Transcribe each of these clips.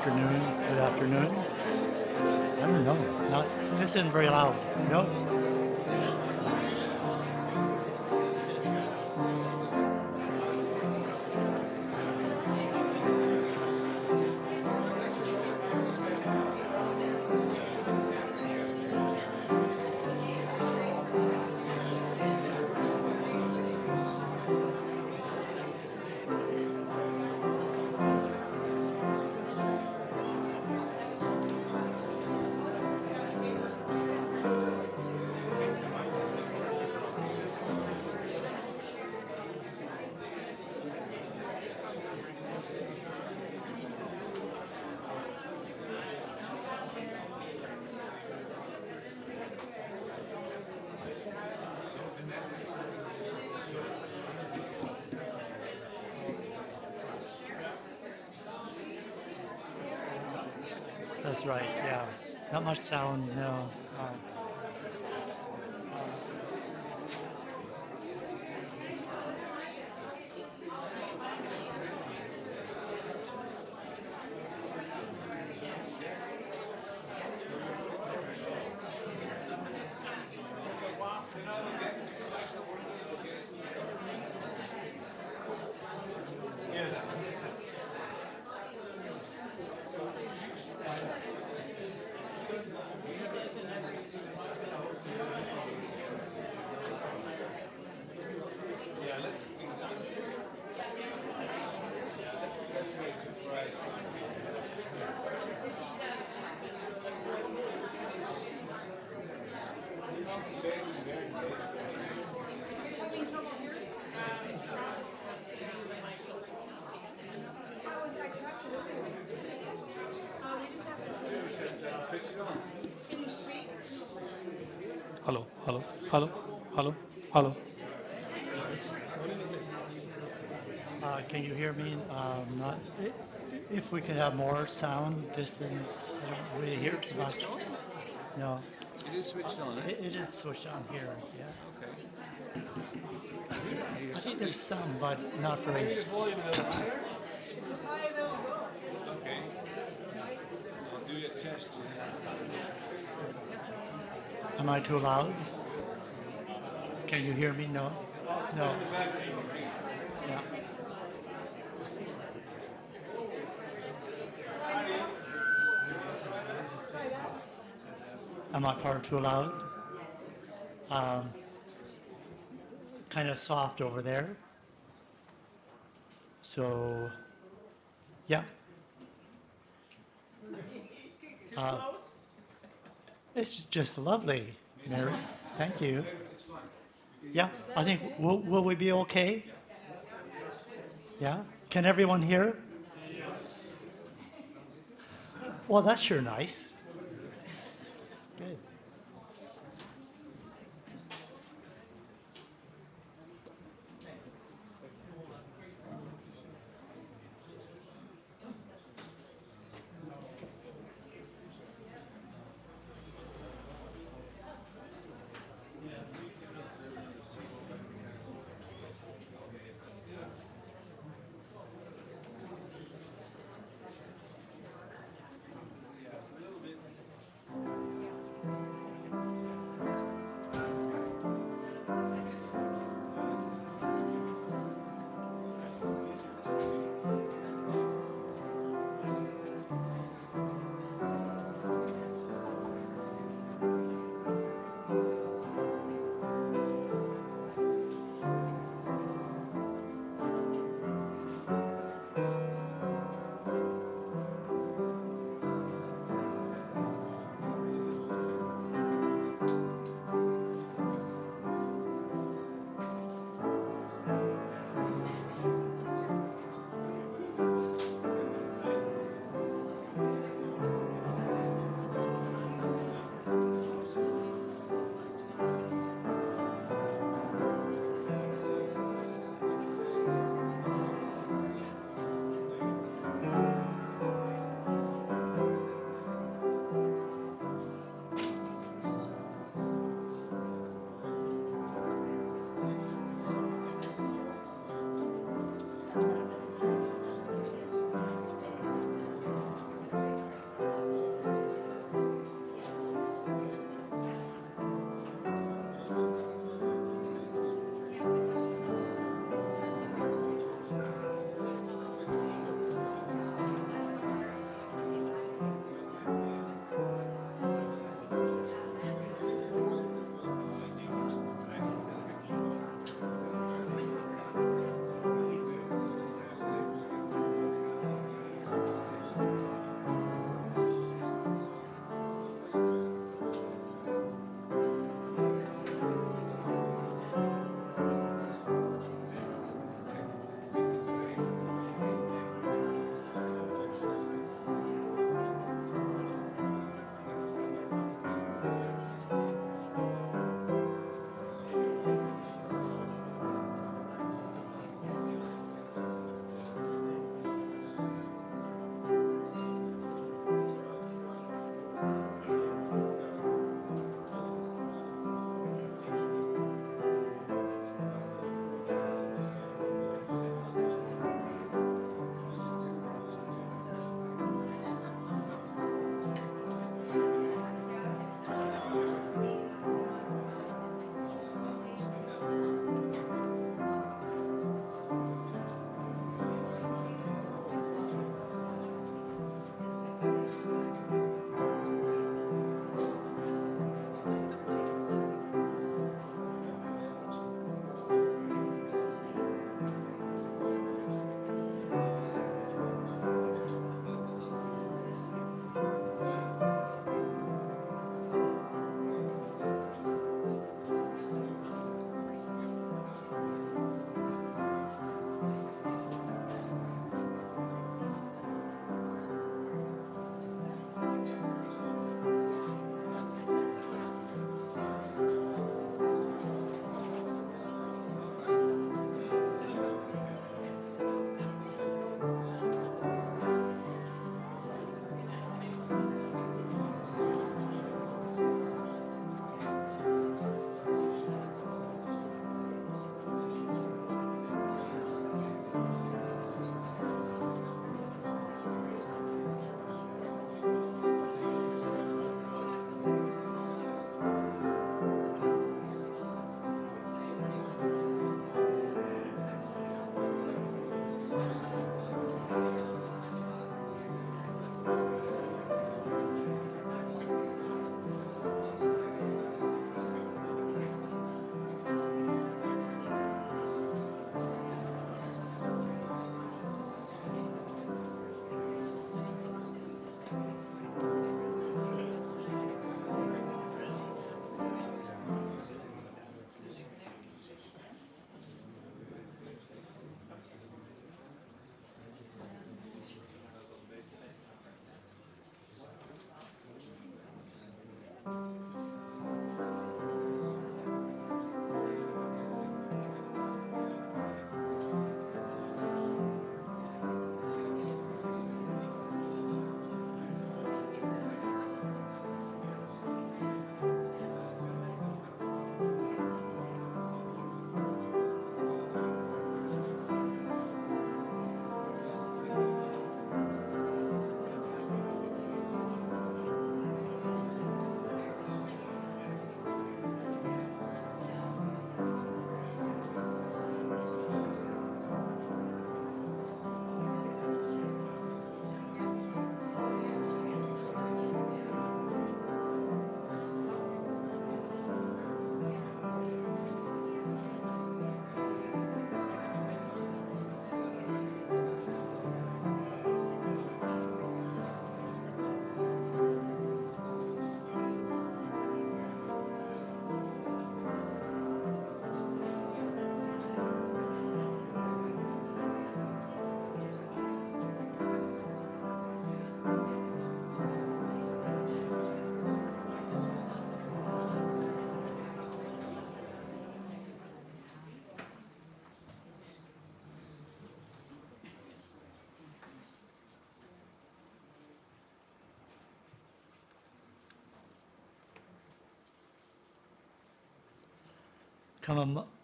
afternoon. Good afternoon. I don't know. Not this isn't very loud. No. That's right. Yeah. Not much sound. No. Hello, hello, hello, hello, hello. Can you hear me? Not. If we could have more sound, this isn't. I don't really hear too much. No. It is switched on, eh? It is switched on here. Yeah. Okay. I think there's some, but not very. Okay. I'll do a test. Am I too loud? Can you hear me? No. No. Yeah. Am I far too loud? Um, kind of soft over there. So, yeah. Uh, it's just lovely, Mary. Thank you. Yeah, I think, will we be okay? Yeah? Can everyone hear? Well, that's sure nice. Good.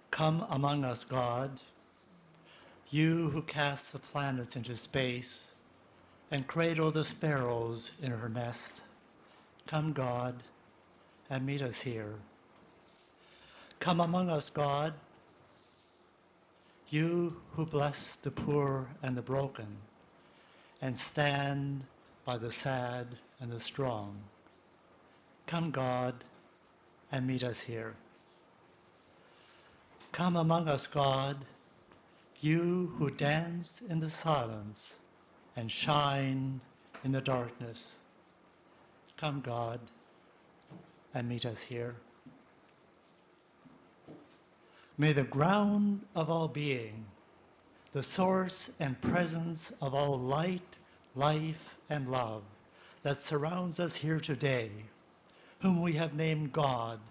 Come among us, God, you who cast the planets into space and cradle the sparrows in her nest. Come, God, and meet us here. Come among us, God, you who bless the poor and the broken and stand by the sad and the strong. Come, God, and meet us here. Come among us, God, you who dance in the silence and shine in the darkness. Come, God, and meet us here. May the ground of all being, the source and presence of all light, life, and love that surrounds us here today, whom we have named God,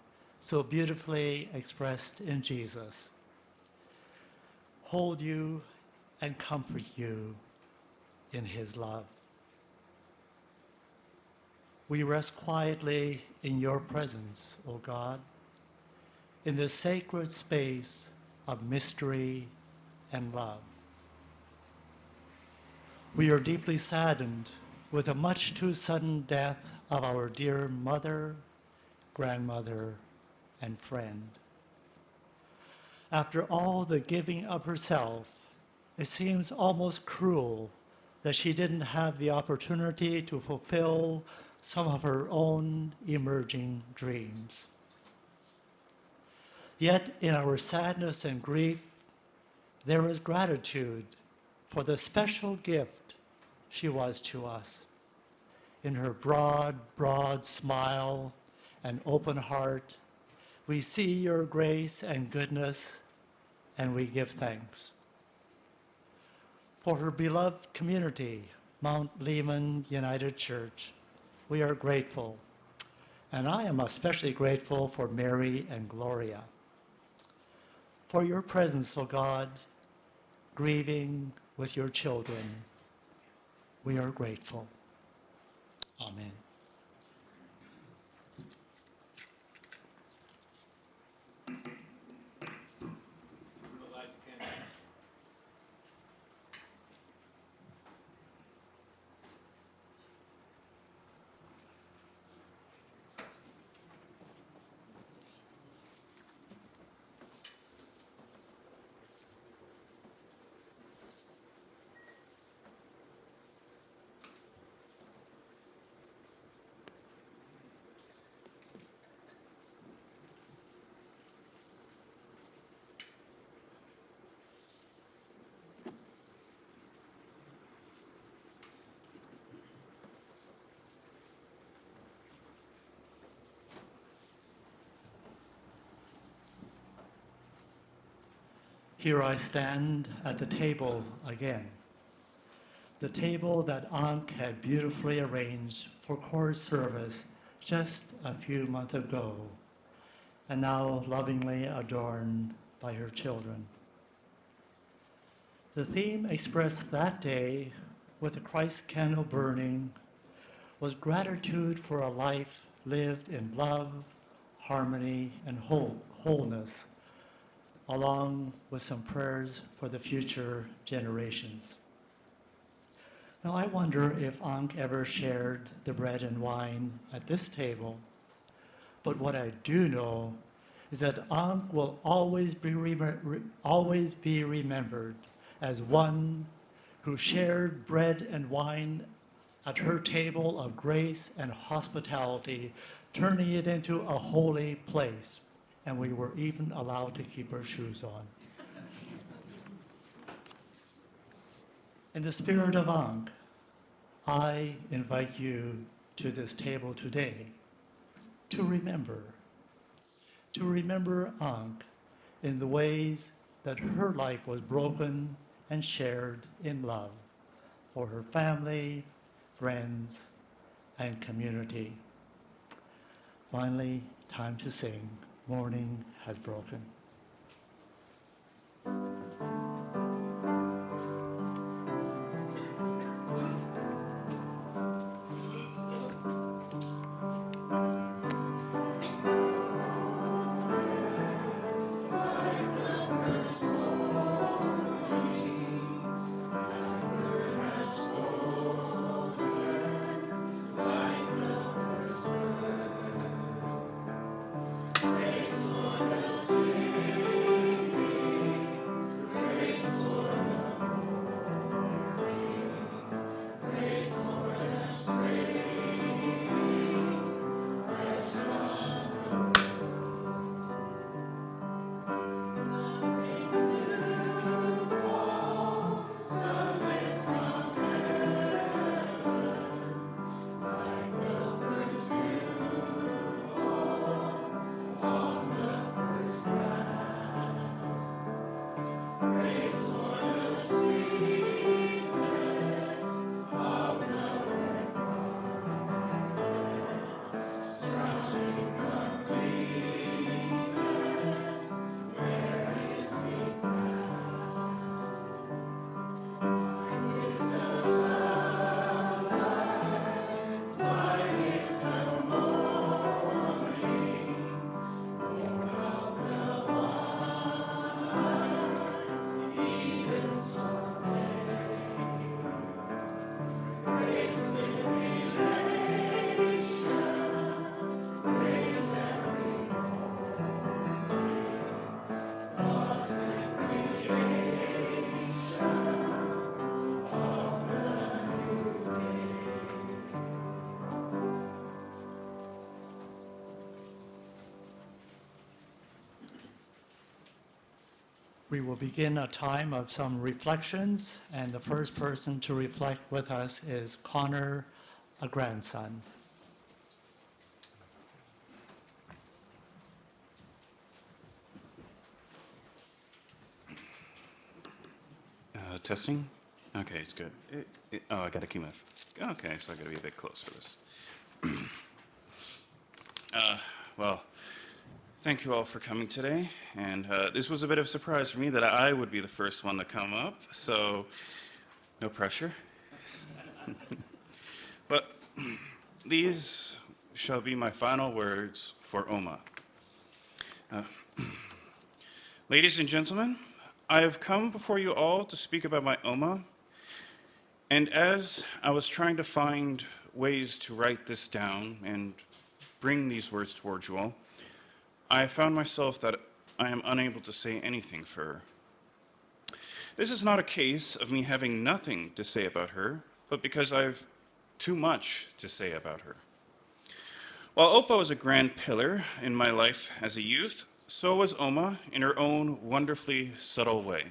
so beautifully expressed in Jesus, hold you and comfort you in his love. We rest quietly in your presence, O God, in the sacred space of mystery and love. We are deeply saddened with the much too sudden death of our dear mother, grandmother, and friend. After all the giving of herself, it seems almost cruel that she didn't have the opportunity to fulfill some of her own emerging dreams. Yet in our sadness and grief, there is gratitude for the special gift she was to us. In her broad, broad smile and open heart, we see your grace and goodness, and we give thanks. For her beloved community, Mount Lehman United Church, we are grateful. And I am especially grateful for Mary and Gloria. For your presence, O God, grieving with your children, we are grateful. Amen. Here I stand at the table again, the table that Ankh had beautifully arranged for chorus service just a few months ago, and now lovingly adorned by her children. The theme expressed that day with the Christ candle burning was gratitude for a life lived in love, harmony, and wholeness, along with some prayers for the future generations. Now I wonder if Ankh ever shared the bread and wine at this table, but what I do know is that Ankh will always be remembered as one who shared bread and wine at her table of grace and hospitality, turning it into a holy place. And we were even allowed to keep our shoes on. In the spirit of Ankh, I invite you to this table today to remember Ankh in the ways that her life was broken and shared in love for her family, friends, and community. Finally, time to sing. Morning has broken. we will begin a time of some reflections, and the first person to reflect with us is Connor, a grandson. Testing? Okay, it's good. Oh, I gotta keep my... Okay, so I gotta be a bit close for this. Well, thank you all for coming today. And this was a bit of a surprise for me that I would be the first one to come up, so no pressure. But these shall be my final words for Oma. Ladies and gentlemen, I have come before you all to speak about my Oma, and as I was trying to find ways to write this down and bring these words towards you all, I found myself that I am unable to say anything for her. This is not a case of me having nothing to say about her, but because I have too much to say about her. While Opa was a grand pillar in my life as a youth, so was Oma in her own wonderfully subtle way.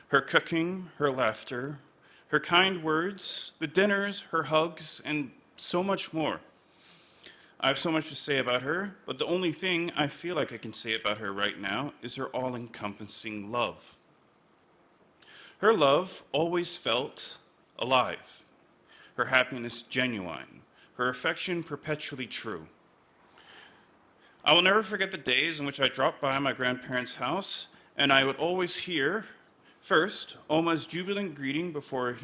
Her cooking, her laughter, her kind words, the dinners, her hugs, and so much more. I have so much to say about her, but the only thing I feel like I can say about her right now is her all-encompassing love. Her love always felt alive, her happiness genuine, her affection perpetually true. I will never forget the days in which I dropped by my grandparents' house, and I would always hear, first, Oma's jubilant greeting before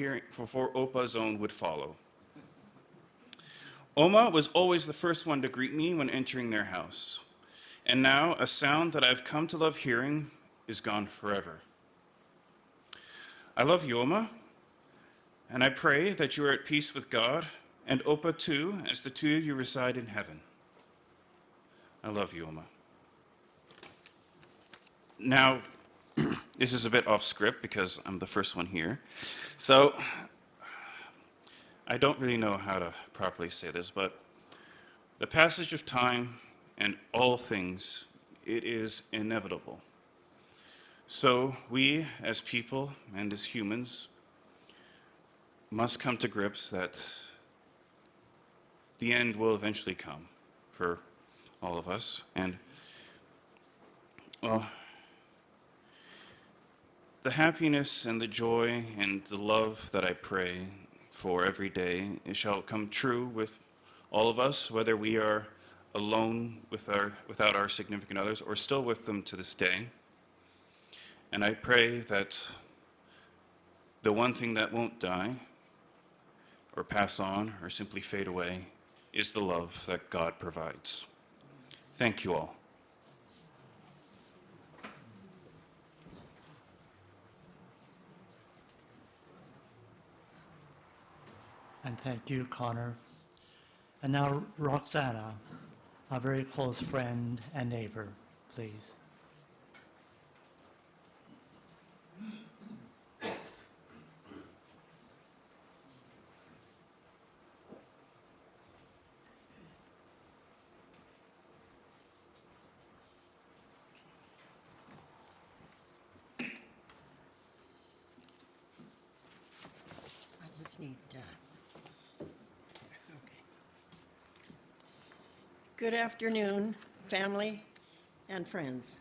Opa's own would follow. Oma was always the first one to greet me when entering their house, and now a sound that I've come to love hearing is gone forever. I love you, Oma, and I pray that you are at peace with God, and Opa too, as the two of you reside in heaven. I love you, Oma. Now, this is a bit off script because I'm the first one here. So, I don't really know how to properly say this, but the passage of time and all things, it is inevitable. So, we as people and as humans must come to grips that the end will eventually come for all of us, and well, the happiness and the joy and the love that I pray for every day, it shall come true with all of us, whether we are alone without our significant others or still with them to this day. And I pray that the one thing that won't die or pass on or simply fade away is the love that God provides. Thank you all. And thank you, Connor. And now Roxana, a very close friend and neighbor, please. Good afternoon, family and friends.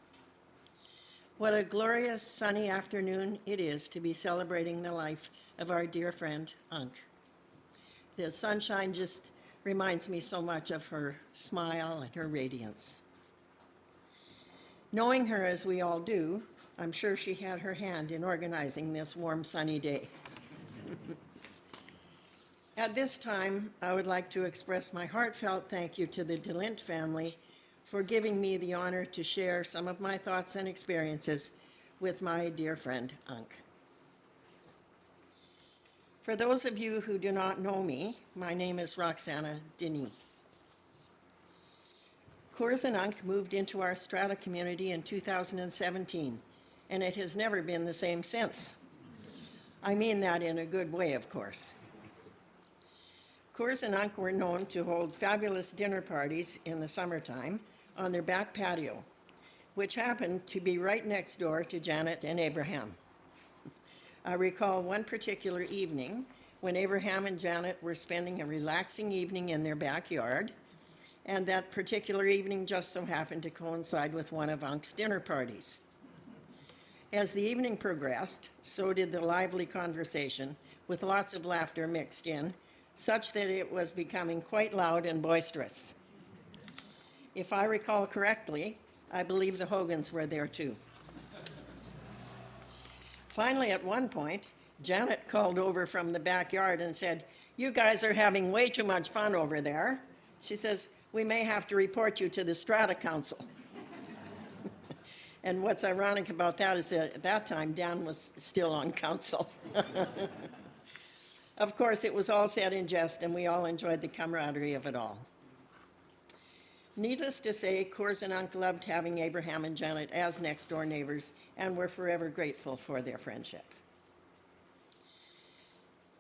What a glorious sunny afternoon it is to be celebrating the life of our dear friend, Unk. The sunshine just reminds me so much of her smile and her radiance. Knowing her as we all do, I'm sure she had her hand in organizing this warm, sunny day. At this time, I would like to express my heartfelt thank you to the Lint family for giving me the honor to share some of my thoughts and experiences with my dear friend, Unk. For those of you who do not know me, my name is Roxana Denis. Coors and Unk moved into our strata community in 2017, and it has never been the same since. I mean that in a good way, of course. Coors and Unk were known to hold fabulous dinner parties in the summertime on their back patio, which happened to be right next door to Janet and Abraham. I recall one particular evening when Abraham and Janet were spending a relaxing evening in their backyard, and that particular evening just so happened to coincide with one of Unc's dinner parties. As the evening progressed, so did the lively conversation, with lots of laughter mixed in, such that it was becoming quite loud and boisterous. If I recall correctly, I believe the Hogans were there too. Finally, at one point, Janet called over from the backyard and said, "You guys are having way too much fun over there." She says, "We may have to report you to the Strata Council." And what's ironic about that is that at that time, Dan was still on council. Of course, it was all said in jest, and we all enjoyed the camaraderie of it all. Needless to say, Coors and Unc loved having Abraham and Janet as next-door neighbors, and were forever grateful for their friendship.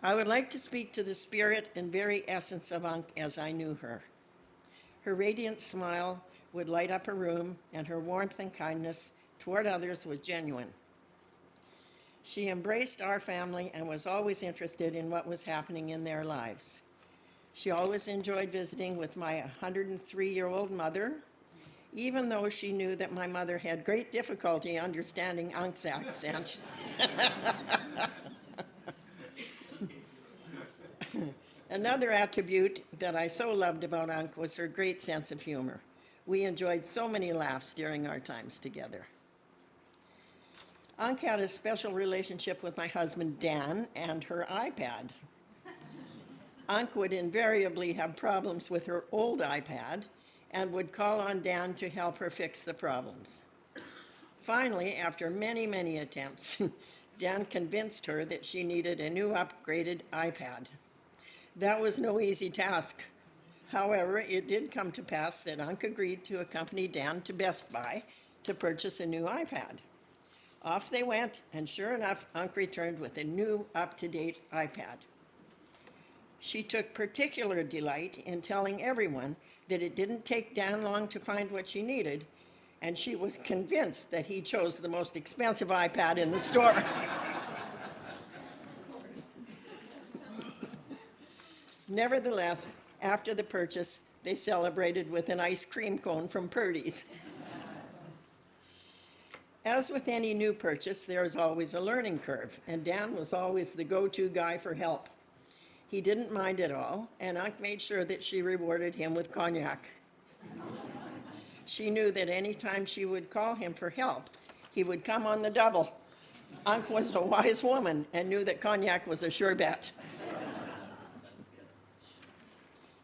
I would like to speak to the spirit and very essence of Unc as I knew her. Her radiant smile would light up a room, and her warmth and kindness toward others was genuine. She embraced our family and was always interested in what was happening in their lives. She always enjoyed visiting with my 103-year-old mother, even though she knew that my mother had great difficulty understanding Unc's accent. Another attribute that I so loved about Unc was her great sense of humor. We enjoyed so many laughs during our times together. Unc had a special relationship with my husband, Dan, and her iPad. Unc would invariably have problems with her old iPad and would call on Dan to help her fix the problems. Finally, after many, many attempts, Dan convinced her that she needed a new upgraded iPad. That was no easy task. However, it did come to pass that Unc agreed to accompany Dan to Best Buy to purchase a new iPad. Off they went, and sure enough, Unc returned with a new, up-to-date iPad. She took particular delight in telling everyone that it didn't take Dan long to find what she needed, and she was convinced that he chose the most expensive iPad in the store. Nevertheless, after the purchase, they celebrated with an ice cream cone from Purdy's. As with any new purchase, there is always a learning curve, and Dan was always the go-to guy for help. He didn't mind at all, and Unc made sure that she rewarded him with cognac. She knew that any time she would call him for help, he would come on the double. Unc was a wise woman and knew that cognac was a sure bet.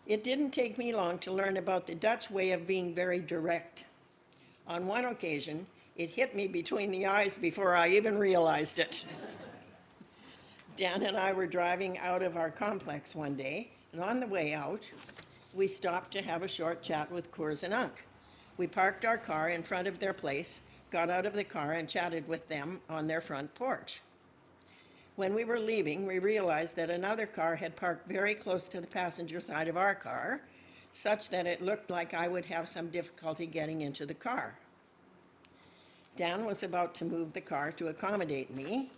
It didn't take me long to learn about the Dutch way of being very direct. On one occasion, it hit me between the eyes before I even realized it. Dan and I were driving out of our complex one day, and on the way out, we stopped to have a short chat with Coors and Unc. We parked our car in front of their place, got out of the car, and chatted with them on their front porch. When we were leaving, we realized that another car had parked very close to the passenger side of our car, such that it looked like I would have some difficulty getting into the car. Dan was about to move the car to accommodate me,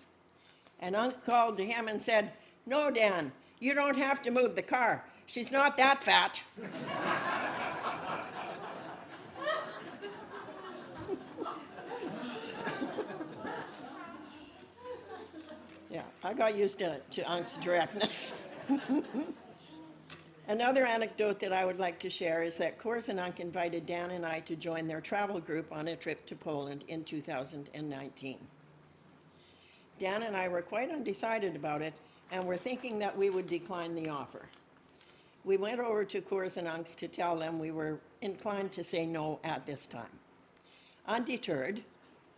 and Unc called to him and said, "No, Dan, you don't have to move the car. She's not that fat." Yeah, I got used to Unc's directness. Another anecdote that I would like to share is that Coors and Unc invited Dan and I to join their travel group on a trip to Poland in 2019. Dan and I were quite undecided about it and were thinking that we would decline the offer. We went over to Coors and Unc's to tell them we were inclined to say no at this time. Undeterred,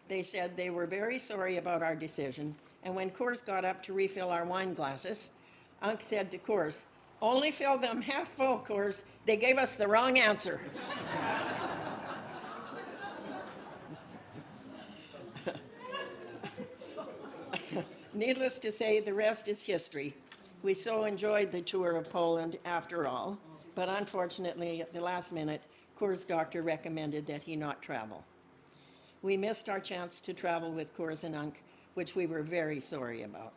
they said they were very sorry about our decision, and when Coors got up to refill our wine glasses, Unc said to Coors, "Only fill them half full, Coors. They gave us the wrong answer." Needless to say, the rest is history. We so enjoyed the tour of Poland after all, but unfortunately, at the last minute, Coors' doctor recommended that he not travel. We missed our chance to travel with Coors and Unk, which we were very sorry about.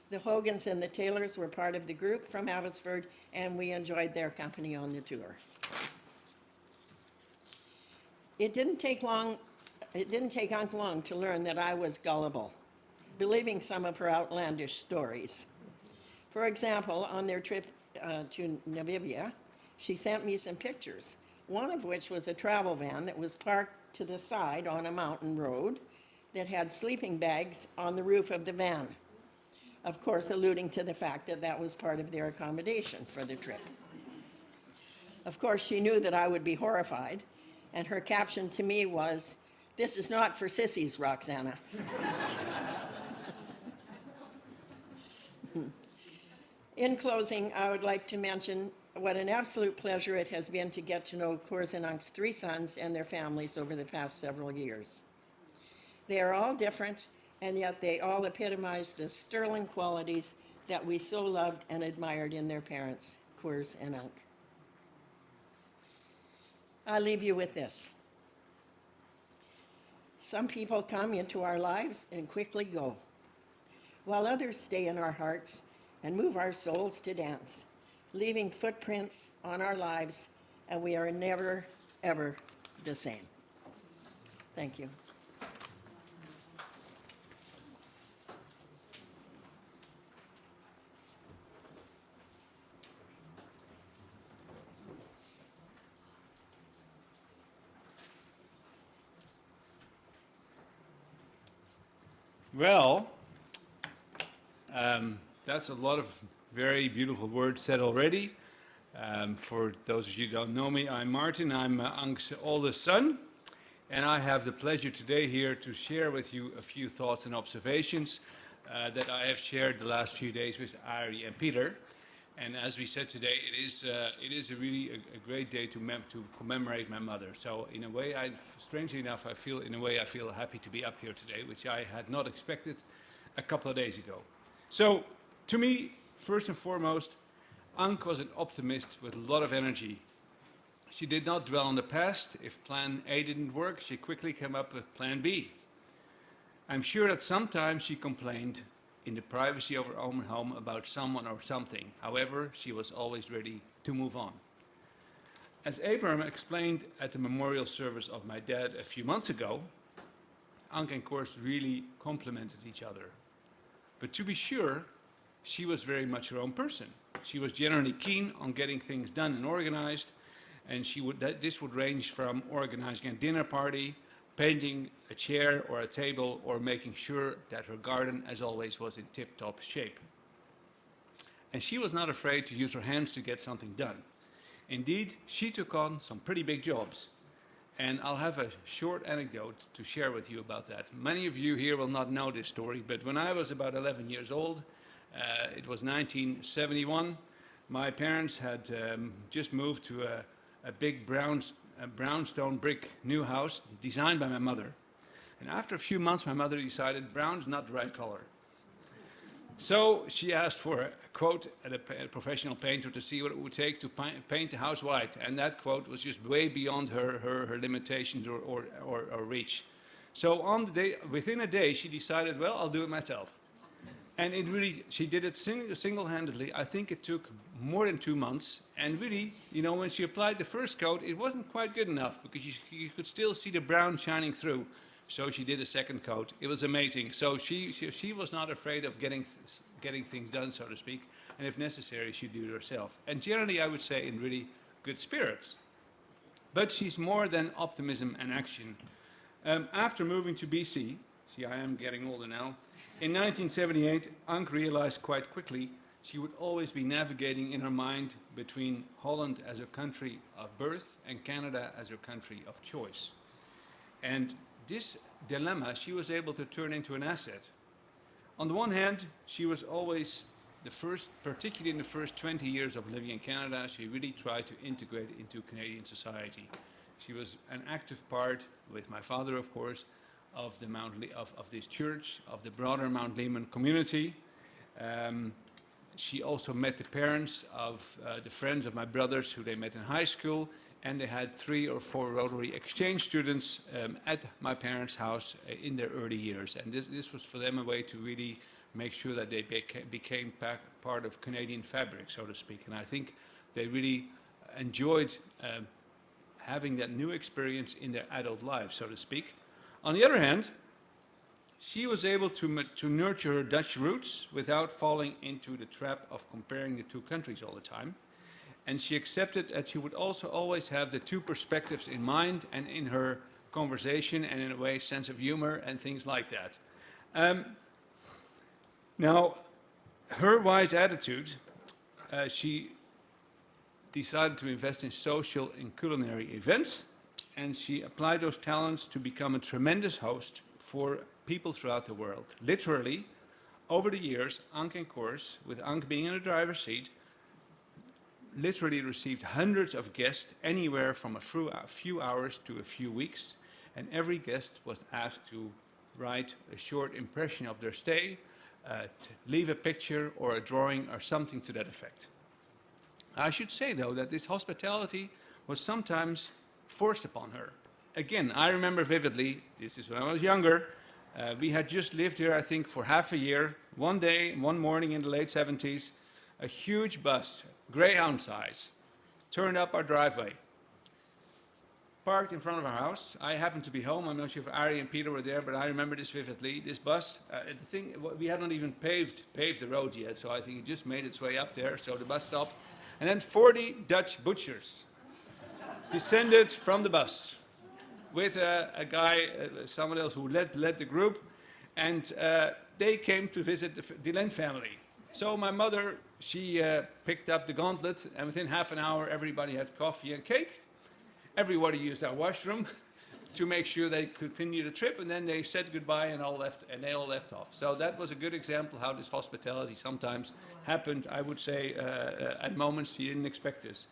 The Hogans and the Taylors were part of the group from Abbotsford, and we enjoyed their company on the tour. It didn't take Unk long to learn that I was gullible, believing some of her outlandish stories. For example, on their trip to Namibia, she sent me some pictures, one of which was a travel van that was parked to the side on a mountain road that had sleeping bags on the roof of the van, of course alluding to the fact that that was part of their accommodation for the trip. Of course, she knew that I would be horrified, and her caption to me was, "This is not for sissies, Roxana." In closing, I would like to mention what an absolute pleasure it has been to get to know Coors and Unk's 3 sons and their families over the past several years. They are all different, and yet they all epitomize the sterling qualities that we so loved and admired in their parents, Coors and Unk. I'll leave you with this. Some people come into our lives and quickly go, while others stay in our hearts and move our souls to dance, leaving footprints on our lives, and we are never, ever the same. Thank you. Well, that's a lot of very beautiful words said already. For those of you who don't know me, I'm Martin. I'm Unk's oldest son, and I have the pleasure today here to share with you a few thoughts and observations that I have shared the last few days with Ari and Peter. And as we said today, it is a really a great day to commemorate my mother. So in a way, strangely enough, I feel happy to be up here today, which I had not expected a couple of days ago. So to me, first and foremost, Unk was an optimist with a lot of energy. She did not dwell on the past. If plan A didn't work, she quickly came up with plan B. I'm sure that sometimes she complained in the privacy of her own home about someone or something. However, she was always ready to move on. As Abraham explained at the memorial service of my dad a few months ago, Unk and Koers really complemented each other. But to be sure, she was very much her own person. She was generally keen on getting things done and organized, and this would range from organizing a dinner party, painting a chair or a table, or making sure that her garden, as always, was in tip-top shape. And she was not afraid to use her hands to get something done. Indeed, she took on some pretty big jobs. And I'll have a short anecdote to share with you about that. Many of you here will not know this story, but when I was about 11 years old, it was 1971, my parents had just moved to a big brownstone brick new house designed by my mother. And after a few months, my mother decided brown's not the right color. So she asked for a quote at a professional painter to see what it would take to paint the house white. And that quote was just way beyond her limitations or reach. So within a day, she decided, well, I'll do it myself. And she did it single-handedly. I think it took more than 2 months. And really, when she applied the first coat, it wasn't quite good enough because you could still see the brown shining through. So she did a second coat. It was amazing. So she was not afraid of getting things done, so to speak. And if necessary, she'd do it herself. And generally, I would say in really good spirits. But she's more than optimism and action. After moving to BC, see, I am getting older now. In 1978, Unk realized quite quickly she would always be navigating in her mind between Holland as her country of birth and Canada as her country of choice. And this dilemma she was able to turn into an asset. On the one hand, she was always particularly in the first 20 years of living in Canada, she really tried to integrate into Canadian society. She was an active part, with my father of course, of this church, of the broader Mount Lehman community. She also met the parents of the friends of my brothers who they met in high school, and they had 3 or 4 Rotary exchange students at my parents' house in their early years. And this was for them a way to really make sure that they became part of Canadian fabric, so to speak. And I think they really enjoyed having that new experience in their adult lives, so to speak. On the other hand, she was able to nurture her Dutch roots without falling into the trap of comparing the two countries all the time. And she accepted that she would also always have the two perspectives in mind and in her conversation, and in a way sense of humor and things like that. Now, her wise attitude, she decided to invest in social and culinary events, and she applied those talents to become a tremendous host for people throughout the world. Literally, over the years, Ank and Koers, with Ank being in the driver's seat, literally received hundreds of guests, anywhere from a few hours to a few weeks, and every guest was asked to write a short impression of their stay, to leave a picture or a drawing or something to that effect. I should say, though, that this hospitality was sometimes forced upon her. Again, I remember vividly, this is when I was younger, we had just lived here, I think, for half a year. One day, one morning in the late 70s, a huge bus, Greyhound size, turned up our driveway, parked in front of our house. I happened to be home. I'm not sure if Ari and Peter were there, but I remember this vividly. This bus, we hadn't even paved the road yet, so I think it just made its way up there. So the bus stopped, and then 40 Dutch butchers descended from the bus with a guy, someone else who led the group, and they came to visit the Lint family. So my mother, she picked up the gauntlet, and within half an hour, everybody had coffee and cake. Everybody used our washroom to make sure they could continue the trip, and then they said goodbye and they all left off. So that was a good example how this hospitality sometimes happened. I would say at moments you didn't expect this.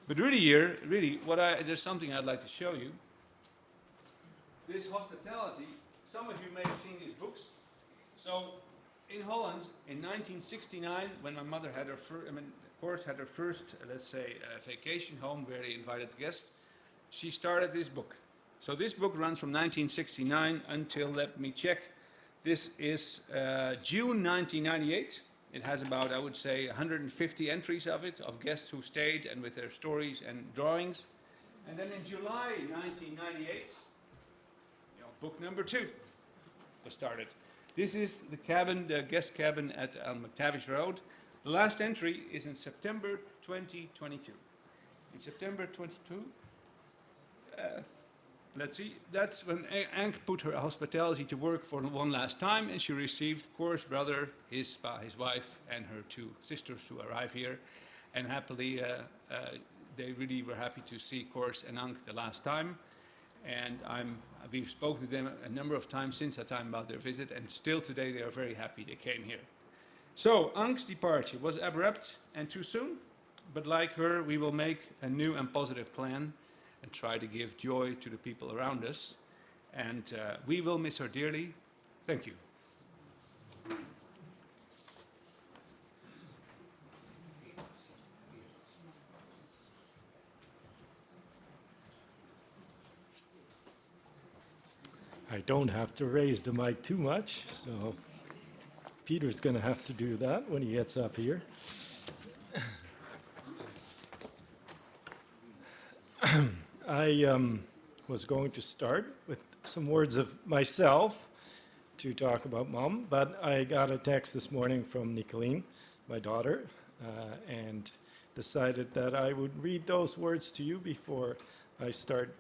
But really, there's something I'd like to show you. This hospitality, some of you may have seen these books. So in Holland, in 1969, when my mother had her first, let's say, vacation home where they invited guests, she started this book. So this book runs from 1969 until, let me check, this is June 1998. It has about, I would say, 150 entries of it, of guests who stayed and with their stories and drawings. And then in July 1998, book number 2 was started. This is the cabin, the guest cabin at McTavish Road. The last entry is in September 2022. In September 22, let's see, that's when Ank put her hospitality to work for one last time, and she received Koers' brother, his wife, and her 2 sisters to arrive here. And happily, they really were happy to see Koers and Ank the last time. And we've spoken to them a number of times since that time about their visit, and still today they are very happy they came here. So Ank's departure was abrupt and too soon, but like her, we will make a new and positive plan and try to give joy to the people around us. And we will miss her dearly. Thank you. I don't have to raise the mic too much, so Peter's going to have to do that when he gets up here. I was going to start with some words of myself to talk about Mom, but I got a text this morning from Nicolene, my daughter, and decided that I would read those words to you before I start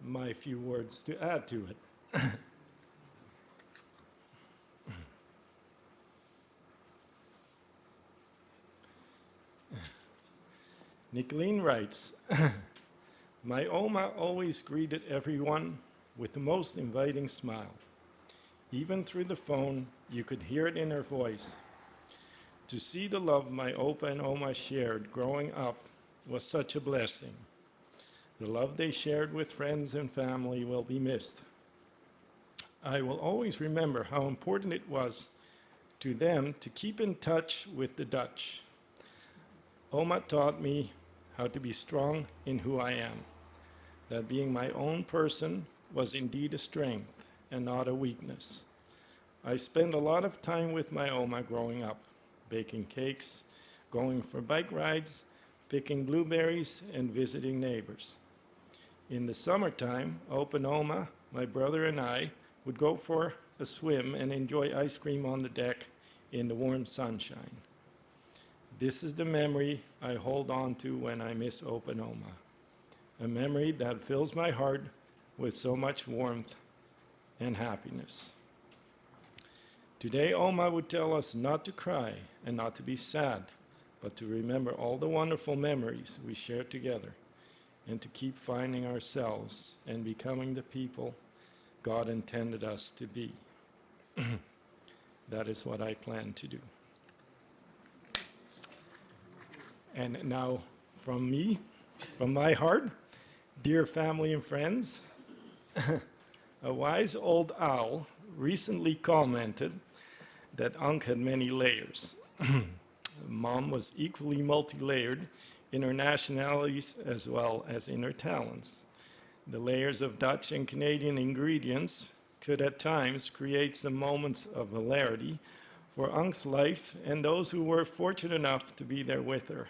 my few words to add to it. Nicolene writes, my Oma always greeted everyone with the most inviting smile. Even through the phone, you could hear it in her voice. To see the love my Opa and Oma shared growing up was such a blessing. The love they shared with friends and family will be missed. I will always remember how important it was to them to keep in touch with the Dutch. Oma taught me how to be strong in who I am, that being my own person was indeed a strength and not a weakness. I spent a lot of time with my Oma growing up, baking cakes, going for bike rides, picking blueberries, and visiting neighbors. In the summertime, Opa and Oma, my brother and I, would go for a swim and enjoy ice cream on the deck in the warm sunshine. This is the memory I hold on to when I miss Opa and Oma, a memory that fills my heart with so much warmth and happiness. Today, Oma would tell us not to cry and not to be sad, but to remember all the wonderful memories we shared together and to keep finding ourselves and becoming the people God intended us to be. That is what I plan to do. And now, from me, from my heart, dear family and friends, a wise old owl recently commented that Ankh had many layers. Mom was equally multi-layered in her nationalities as well as in her talents. The layers of Dutch and Canadian ingredients could at times create some moments of hilarity for Ankh's life and those who were fortunate enough to be there with her.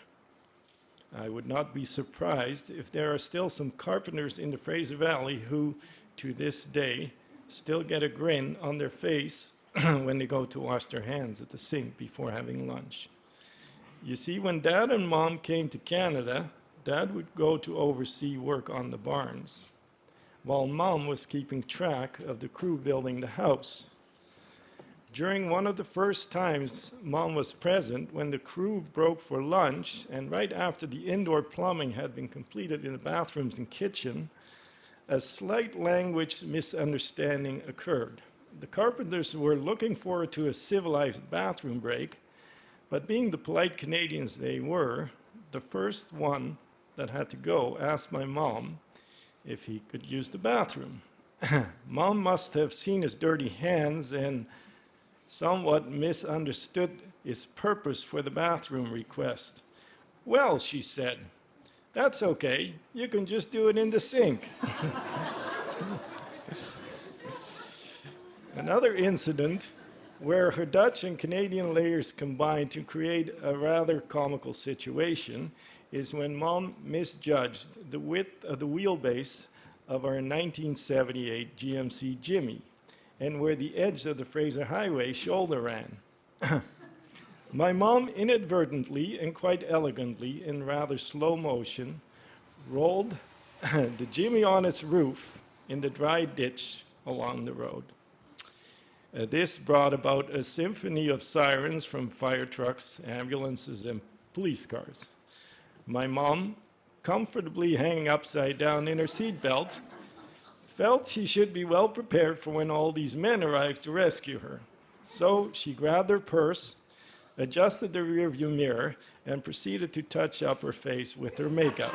I would not be surprised if there are still some carpenters in the Fraser Valley who, to this day, still get a grin on their face when they go to wash their hands at the sink before having lunch. You see, when Dad and Mom came to Canada, Dad would go to oversee work on the barns, while Mom was keeping track of the crew building the house. During one of the first times Mom was present, when the crew broke for lunch, and right after the indoor plumbing had been completed in the bathrooms and kitchen, a slight language misunderstanding occurred. The carpenters were looking forward to a civilized bathroom break, but being the polite Canadians they were, the first one that had to go asked my mom if he could use the bathroom. Mom must have seen his dirty hands and somewhat misunderstood his purpose for the bathroom request. "Well," she said, "that's okay. You can just do it in the sink." Another incident where her Dutch and Canadian layers combined to create a rather comical situation is when Mom misjudged the width of the wheelbase of our 1978 GMC Jimmy and where the edge of the Fraser Highway shoulder ran. My mom inadvertently and quite elegantly, in rather slow motion, rolled the Jimmy on its roof in the dry ditch along the road. This brought about a symphony of sirens from fire trucks, ambulances, and police cars. My mom, comfortably hanging upside down in her seatbelt, felt she should be well prepared for when all these men arrived to rescue her. So she grabbed her purse, adjusted the rearview mirror, and proceeded to touch up her face with her makeup.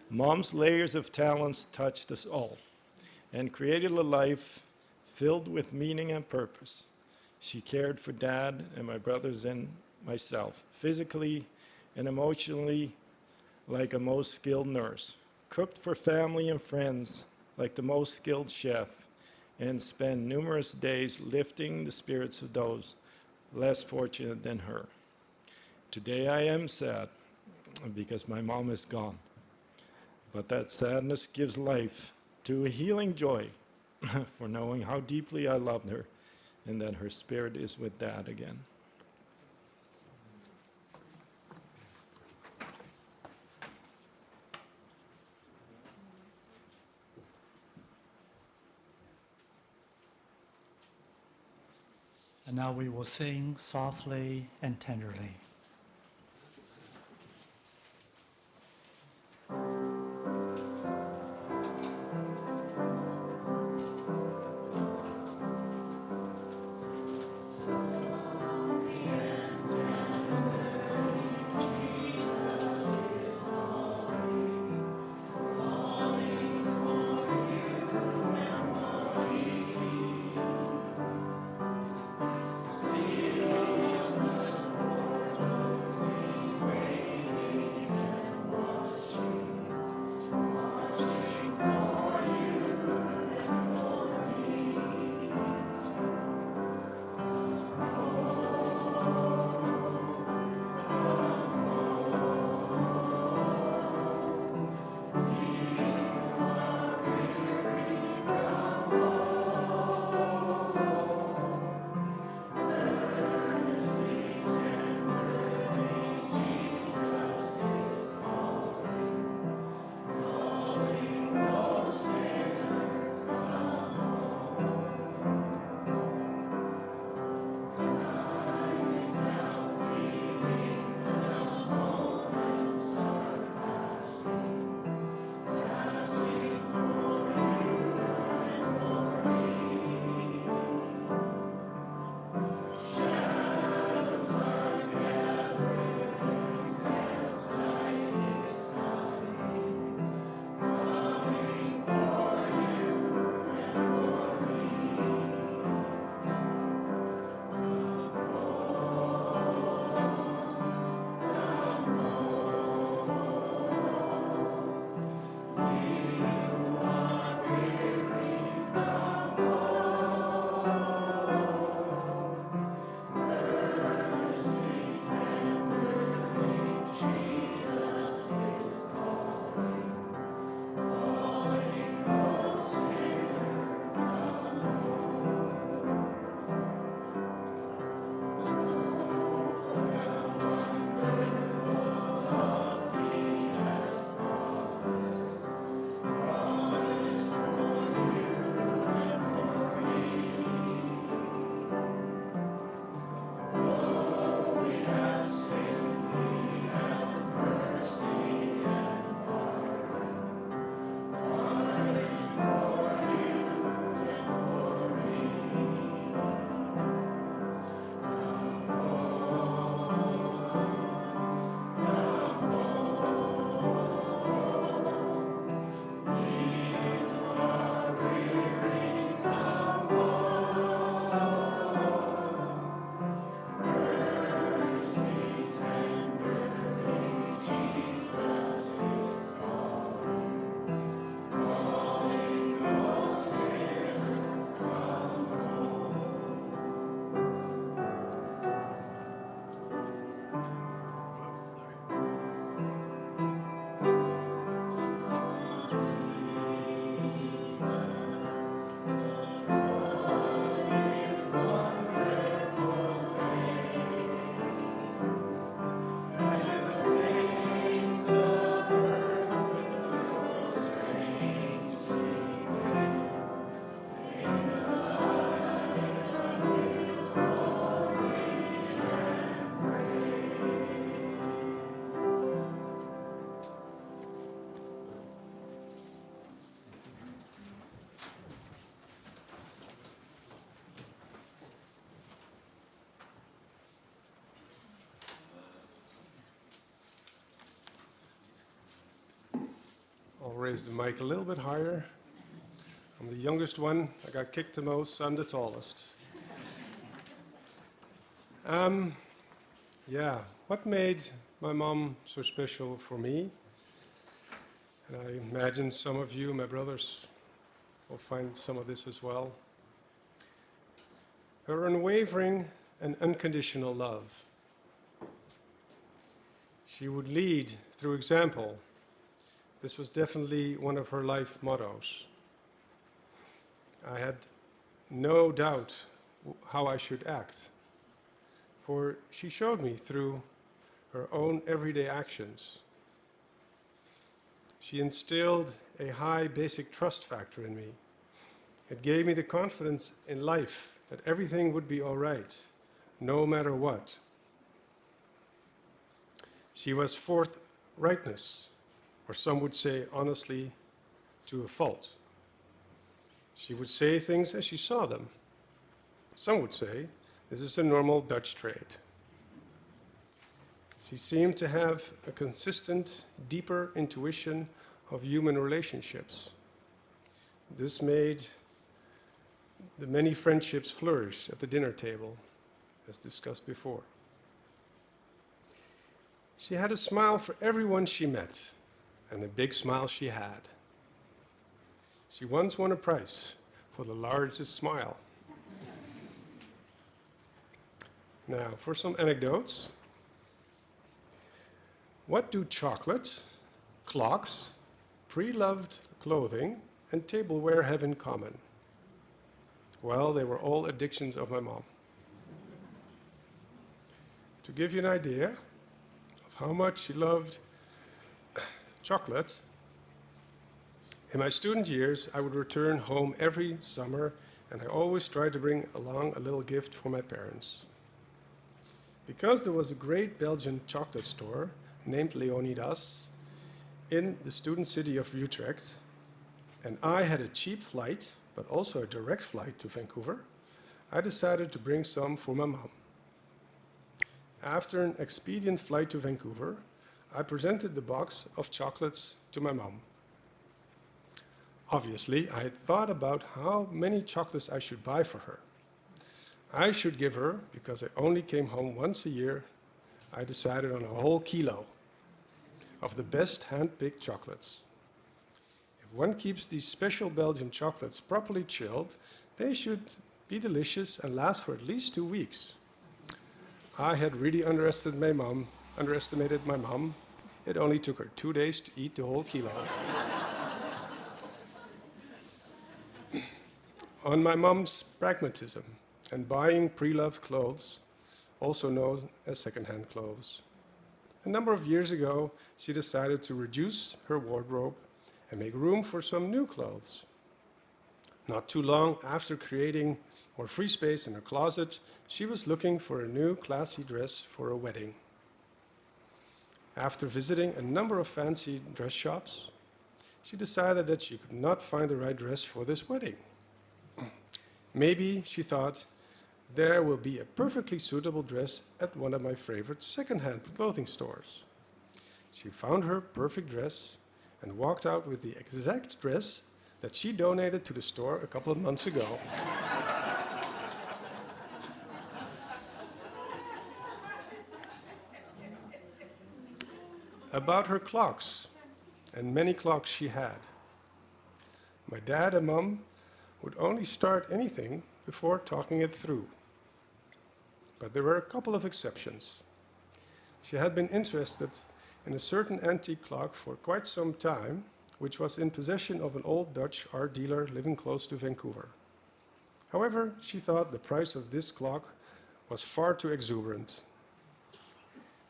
Mom's layers of talents touched us all and created a life filled with meaning and purpose. She cared for Dad and my brothers and myself, physically and emotionally like a most skilled nurse, cooked for family and friends like the most skilled chef, and spent numerous days lifting the spirits of those less fortunate than her. Today I am sad because my mom is gone. But that sadness gives life to a healing joy for knowing how deeply I loved her and that her spirit is with Dad again. And now we will sing softly and tenderly. raise the mic a little bit higher. I'm the youngest one. I got kicked the most. I'm the tallest. Yeah, what made my mom so special for me? And I imagine some of you, my brothers, will find some of this as well. Her unwavering and unconditional love. She would lead through example. This was definitely one of her life mottos. I had no doubt how I should act, for she showed me through her own everyday actions. She instilled a high basic trust factor in me. It gave me the confidence in life that everything would be all right, no matter what. She was forthrightness, or some would say honestly, to a fault. She would say things as she saw them. Some would say, this is a normal Dutch trait. She seemed to have a consistent, deeper intuition of human relationships. This made the many friendships flourish at the dinner table, as discussed before. She had a smile for everyone she met, and a big smile she had. She once won a prize for the largest smile. Now, for some anecdotes. What do chocolate, clocks, pre-loved clothing, and tableware have in common? Well, they were all addictions of my mom. To give you an idea of how much she loved chocolate, in my student years, I would return home every summer, and I always tried to bring along a little gift for my parents. Because there was a great Belgian chocolate store named Leonidas in the student city of Utrecht, and I had a cheap flight, but also a direct flight to Vancouver, I decided to bring some for my mom. After an expedient flight to Vancouver, I presented the box of chocolates to my mom. Obviously, I had thought about how many chocolates I should buy for her. I should give her, because I only came home once a year, I decided on a whole kilo of the best hand-picked chocolates. If one keeps these special Belgian chocolates properly chilled, they should be delicious and last for at least 2 weeks. I had really underestimated my mom. It only took her 2 days to eat the whole kilo. On my mom's pragmatism and buying pre-loved clothes, also known as second-hand clothes. A number of years ago, she decided to reduce her wardrobe and make room for some new clothes. Not too long after creating more free space in her closet, she was looking for a new classy dress for a wedding. After visiting a number of fancy dress shops, she decided that she could not find the right dress for this wedding. Maybe, she thought, there will be a perfectly suitable dress at one of my favorite second-hand clothing stores. She found her perfect dress and walked out with the exact dress that she donated to the store a couple of months ago. About her clocks, and many clocks she had. My dad and mom would only start anything before talking it through. But there were a couple of exceptions. She had been interested in a certain antique clock for quite some time, which was in possession of an old Dutch art dealer living close to Vancouver. However, she thought the price of this clock was far too exuberant.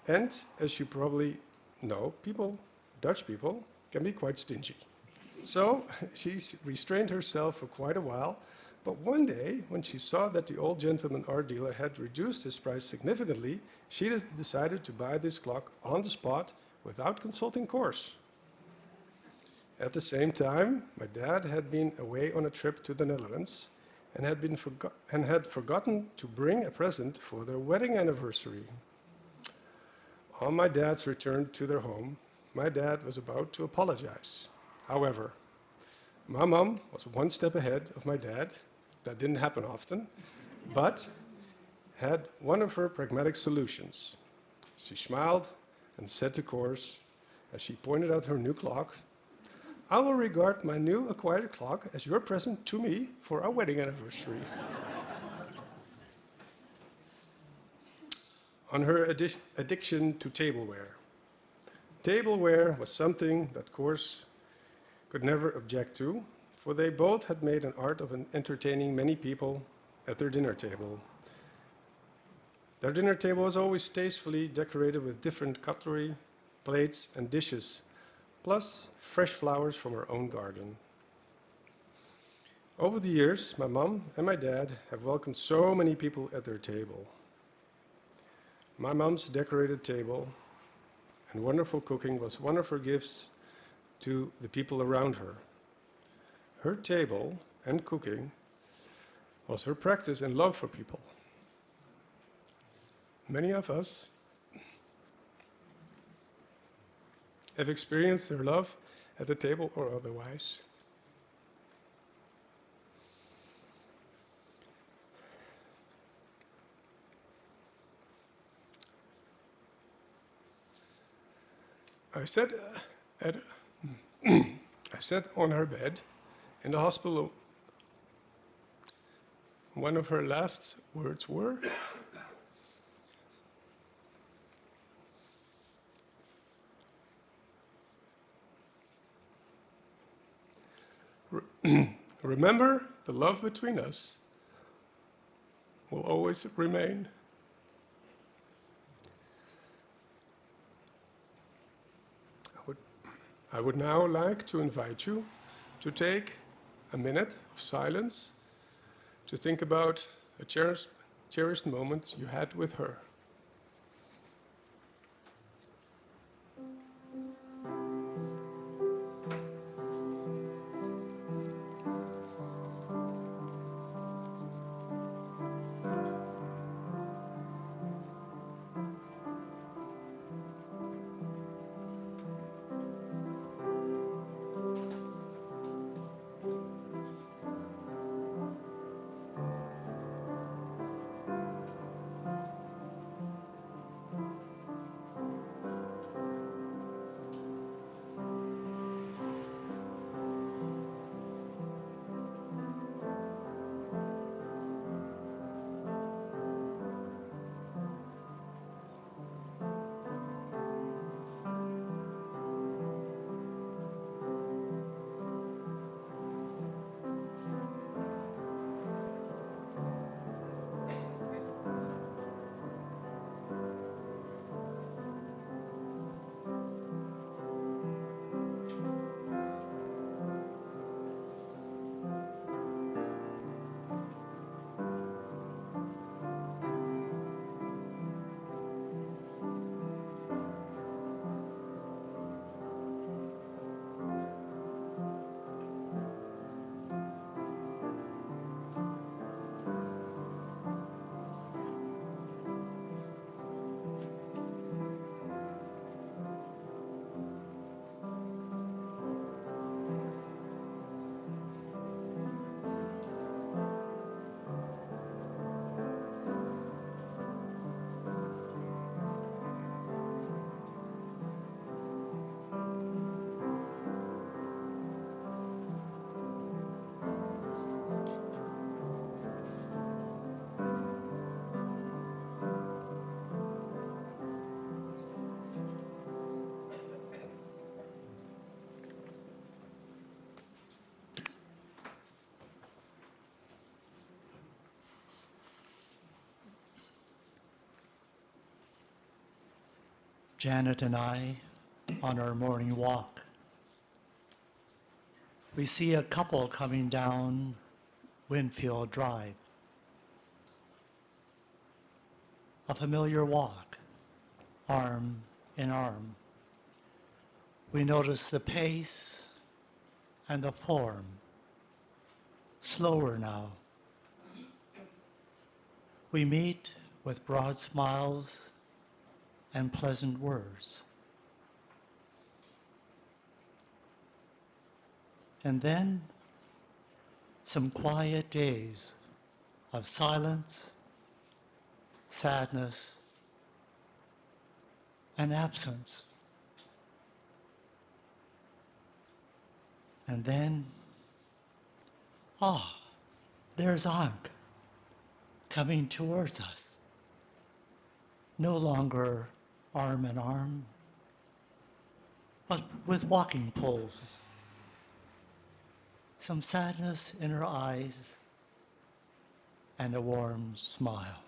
And, as you probably know, Dutch people, can be quite stingy. So she restrained herself for quite a while, but one day, when she saw that the old gentleman art dealer had reduced his price significantly, she decided to buy this clock on the spot without consulting course. At the same time, my dad had been away on a trip to the Netherlands and had forgotten to bring a present for their wedding anniversary. On my dad's return to their home, my dad was about to apologize. However, my mom was one step ahead of my dad. That didn't happen often, but had one of her pragmatic solutions. She smiled and said to Course, as she pointed out her new clock, "I will regard my new acquired clock as your present to me for our wedding anniversary." On her addiction to tableware. Tableware was something that Course could never object to, for they both had made an art of entertaining many people at their dinner table. Their dinner table was always tastefully decorated with different cutlery, plates, and dishes, plus fresh flowers from her own garden. Over the years, my mom and my dad have welcomed so many people at their table. My mom's decorated table and wonderful cooking was one of her gifts to the people around her. Her table and cooking was her practice and love for people. Many of us have experienced their love at the table or otherwise. I sat on her bed in the hospital. One of her last words were, "Remember, the love between us will always remain." I would now like to invite you to take a minute of silence to think about a cherished moment you had with her. Janet and I on our morning walk. We see a couple coming down Winfield Drive. A familiar walk, arm in arm. We notice the pace and the form, slower now. We meet with broad smiles and pleasant words. And then some quiet days of silence, sadness, and absence. And then, there's Ankh coming towards us. No longer arm in arm, but with walking poles. Some sadness in her eyes and a warm smile.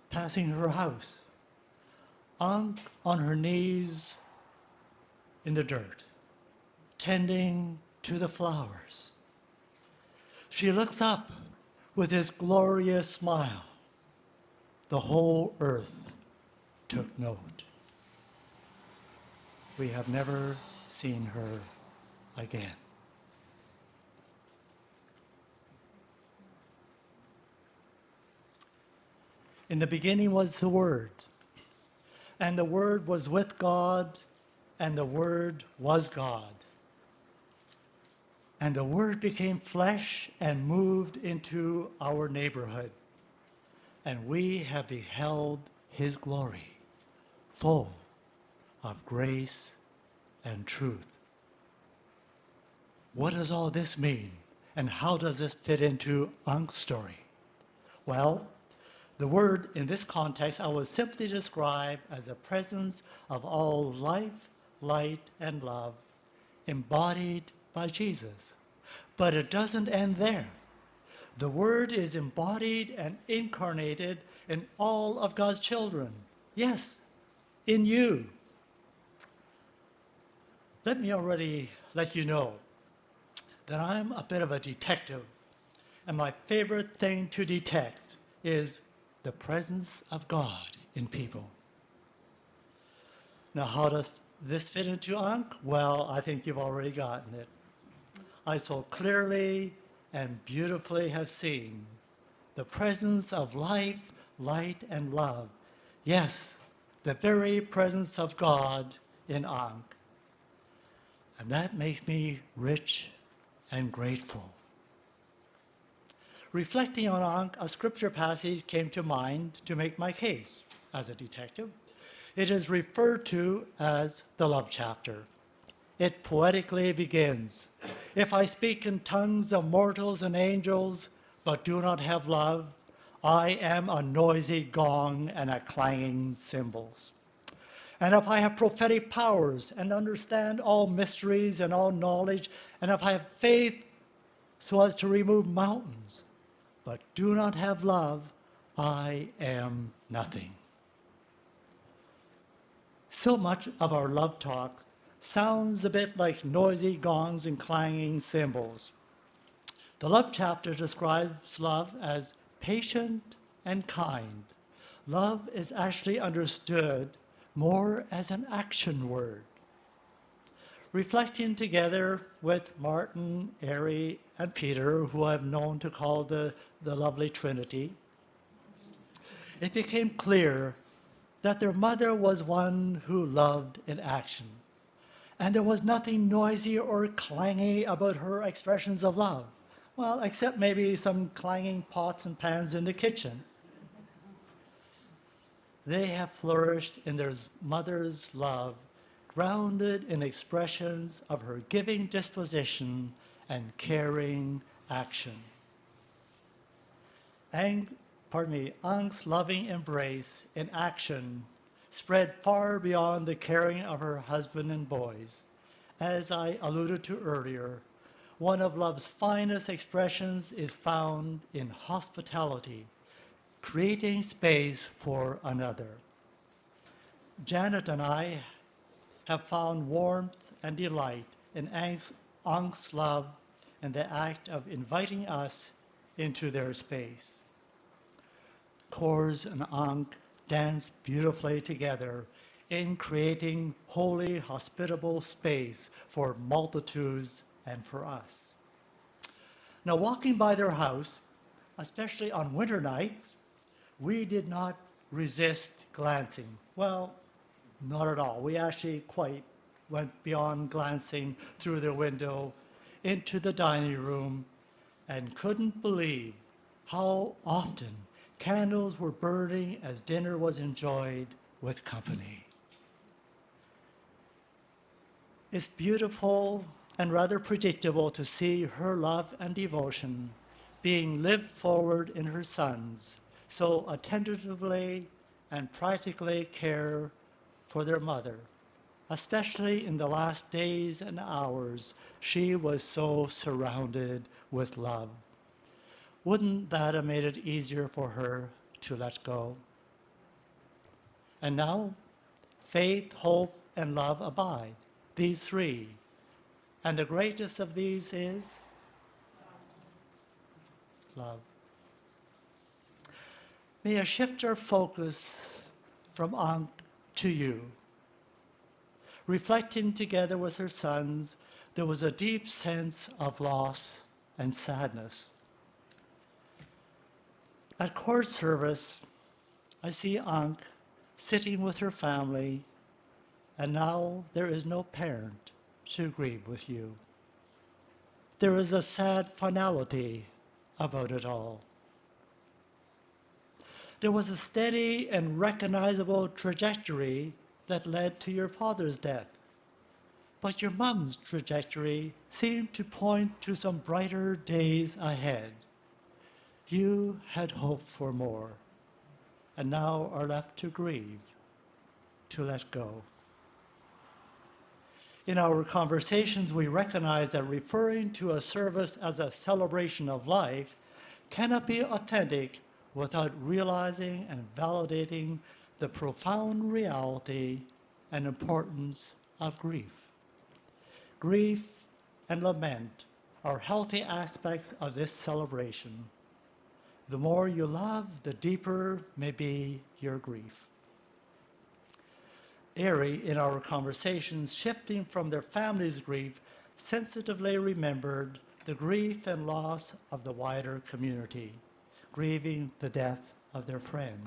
Passing her house, Ankh on her knees in the dirt, tending to the flowers. She looks up with this glorious smile. The whole earth took note. We have never seen her again. In the beginning was the Word, and the Word was with God, and the Word was God. And the Word became flesh and moved into our neighborhood, and we have beheld his glory, full of grace and truth. What does all this mean, and how does this fit into Ankh's story? Well, the Word in this context I would simply describe as the presence of all life, light, and love embodied by Jesus. But it doesn't end there. The Word is embodied and incarnated in all of God's children. Yes, in you. Let me already let you know that I'm a bit of a detective, and my favorite thing to detect is the presence of God in people. Now, how does this fit into Ankh? Well, I think you've already gotten it. I so clearly and beautifully have seen the presence of life, light, and love. Yes, the very presence of God in Ankh. And that makes me rich and grateful. Reflecting on Ankh, a scripture passage came to mind to make my case as a detective. It is referred to as the love chapter. It poetically begins, "If I speak in tongues of mortals and angels, but do not have love, I am a noisy gong and a clanging cymbals. And if I have prophetic powers and understand all mysteries and all knowledge, and if I have faith so as to remove mountains, but do not have love, I am nothing." So much of our love talk sounds a bit like noisy gongs and clanging cymbals. The love chapter describes love as patient and kind. Love is actually understood more as an action word. Reflecting together with Martin, Ari, and Peter, who I've known to call the lovely Trinity, it became clear that their mother was one who loved in action. And there was nothing noisy or clangy about her expressions of love. Well, except maybe some clanging pots and pans in the kitchen. They have flourished in their mother's love, grounded in expressions of her giving disposition and caring action. Ankh's loving embrace in action spread far beyond the caring of her husband and boys. As I alluded to earlier, one of love's finest expressions is found in hospitality, creating space for another. Janet and I have found warmth and delight in Ankh's love and the act of inviting us into their space. Kors and Ankh dance beautifully together in creating holy, hospitable space for multitudes and for us. Now, walking by their house, especially on winter nights, we did not resist glancing. Well, not at all. We actually quite went beyond glancing through their window into the dining room and couldn't believe how often candles were burning as dinner was enjoyed with company. It's beautiful and rather predictable to see her love and devotion being lived forward in her sons, so attentively and practically care for their mother, especially in the last days and hours she was so surrounded with love. Wouldn't that have made it easier for her to let go? And now, faith, hope, and love abide, these three. And the greatest of these is love. May I shift our focus from Ankh to you. Reflecting together with her sons, there was a deep sense of loss and sadness. At court service, I see Ankh sitting with her family, and now there is no parent to grieve with you. There is a sad finality about it all. There was a steady and recognizable trajectory that led to your father's death. But your mom's trajectory seemed to point to some brighter days ahead. You had hoped for more, and now are left to grieve, to let go. In our conversations, we recognize that referring to a service as a celebration of life cannot be authentic without realizing and validating the profound reality and importance of grief. Grief and lament are healthy aspects of this celebration. The more you love, the deeper may be your grief. Airy, in our conversations, shifting from their family's grief, sensitively remembered the grief and loss of the wider community, grieving the death of their friend.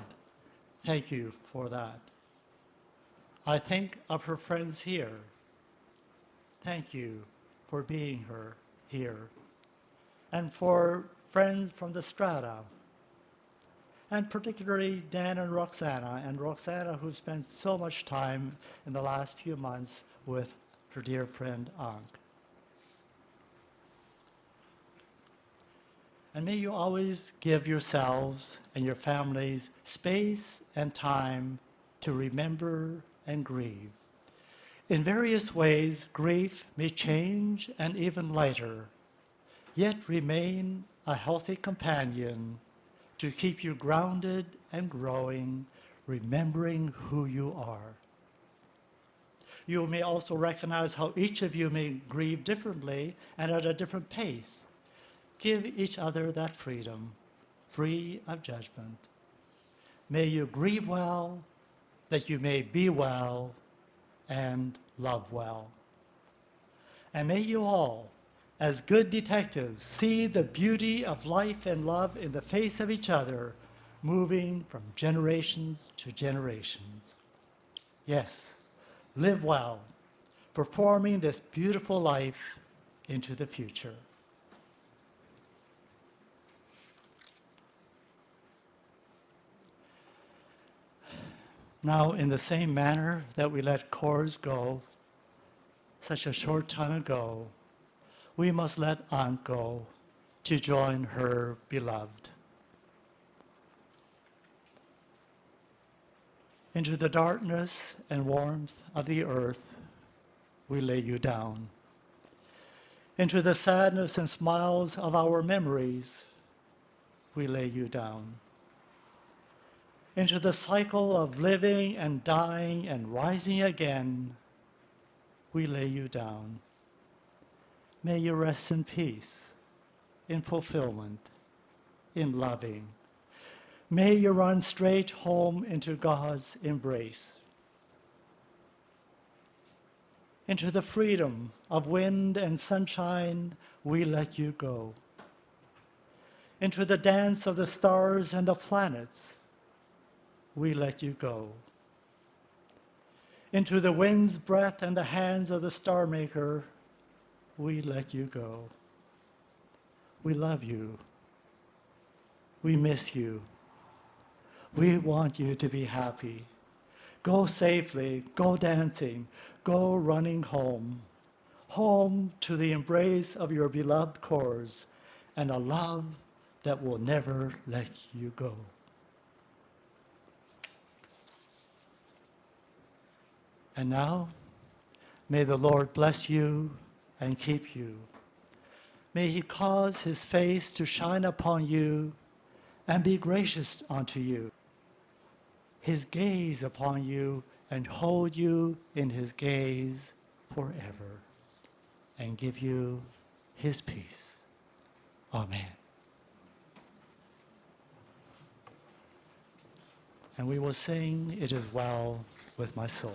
Thank you for that. I think of her friends here. Thank you for being here. And for friends from the strata, and particularly Dan and Roxana, who spent so much time in the last few months with her dear friend Ankh. And may you always give yourselves and your families space and time to remember and grieve. In various ways, grief may change and even lighter, yet remain a healthy companion to keep you grounded and growing, remembering who you are. You may also recognize how each of you may grieve differently and at a different pace. Give each other that freedom, free of judgment. May you grieve well, that you may be well and love well. And may you all, as good detectives, see the beauty of life and love in the face of each other, moving from generations to generations. Yes, live well, performing this beautiful life into the future. Now, in the same manner that we let Kors go such a short time ago, we must let Ankh go to join her beloved. Into the darkness and warmth of the earth, we lay you down. Into the sadness and smiles of our memories, we lay you down. Into the cycle of living and dying and rising again, we lay you down. May you rest in peace, in fulfillment, in loving. May you run straight home into God's embrace. Into the freedom of wind and sunshine, we let you go. Into the dance of the stars and the planets, we let you go. Into the wind's breath and the hands of the star maker, we let you go. We love you. We miss you. We want you to be happy. Go safely, go dancing, go running home. Home to the embrace of your beloved cores and a love that will never let you go. And now, may the Lord bless you and keep you. May he cause his face to shine upon you and be gracious unto you. His gaze upon you and hold you in his gaze forever and give you his peace. Amen. And we will sing, "It is well with my soul."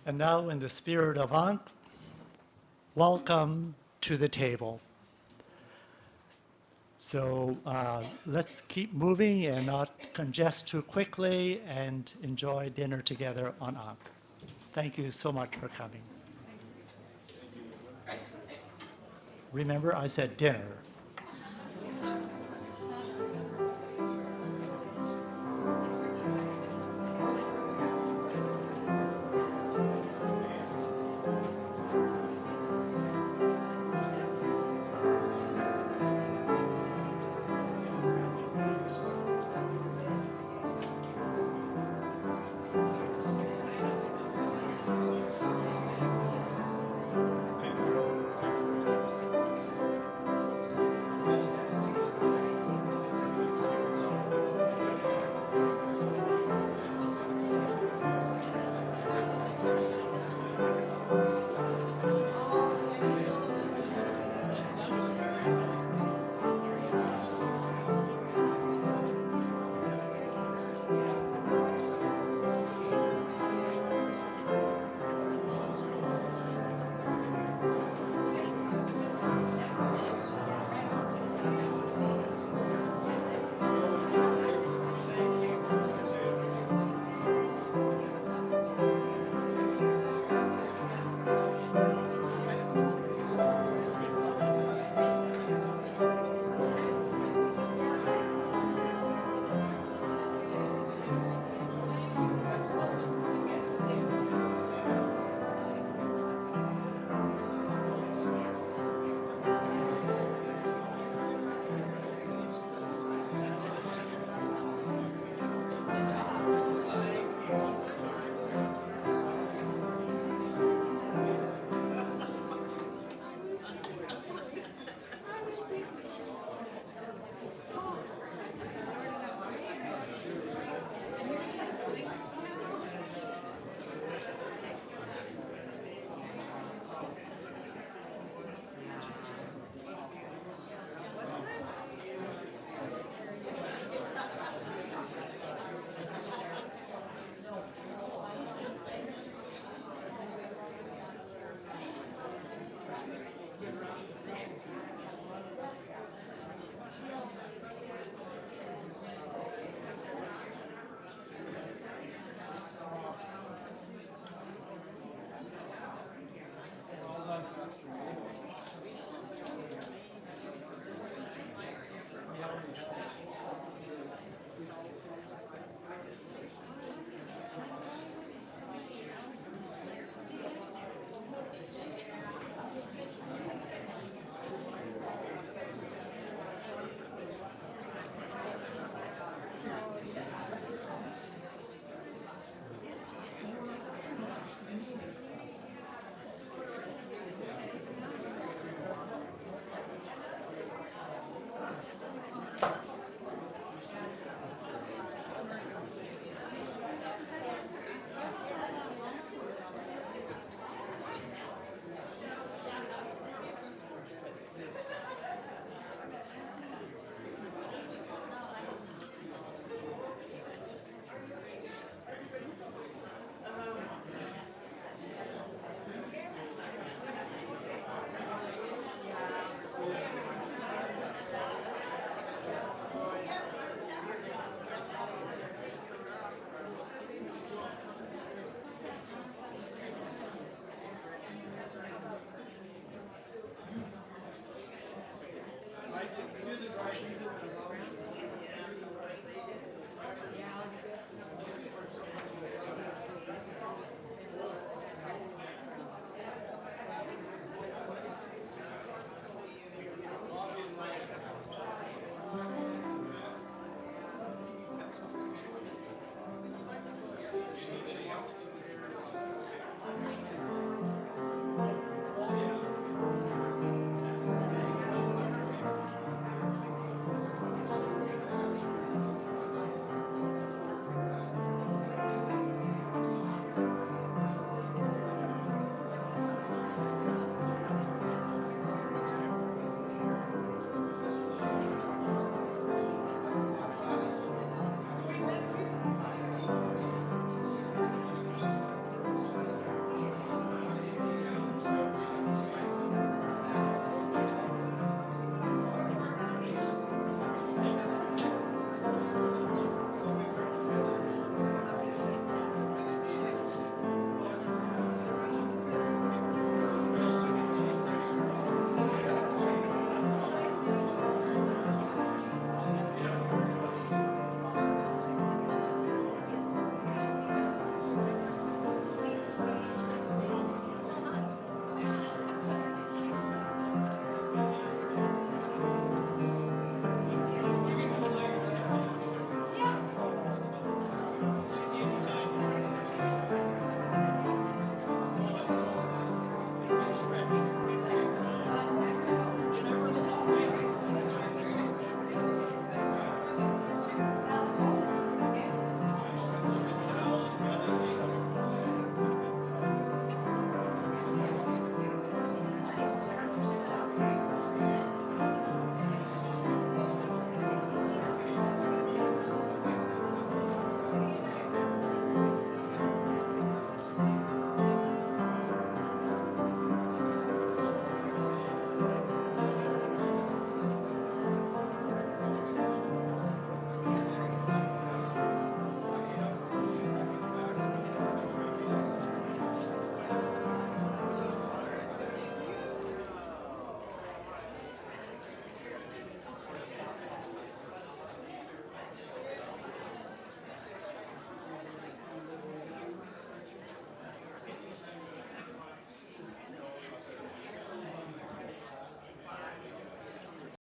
And now, in the spirit of Ankh, welcome to the table. So let's keep moving and not congest too quickly and enjoy dinner together on Ankh. Thank you so much for coming. Remember, I said dinner.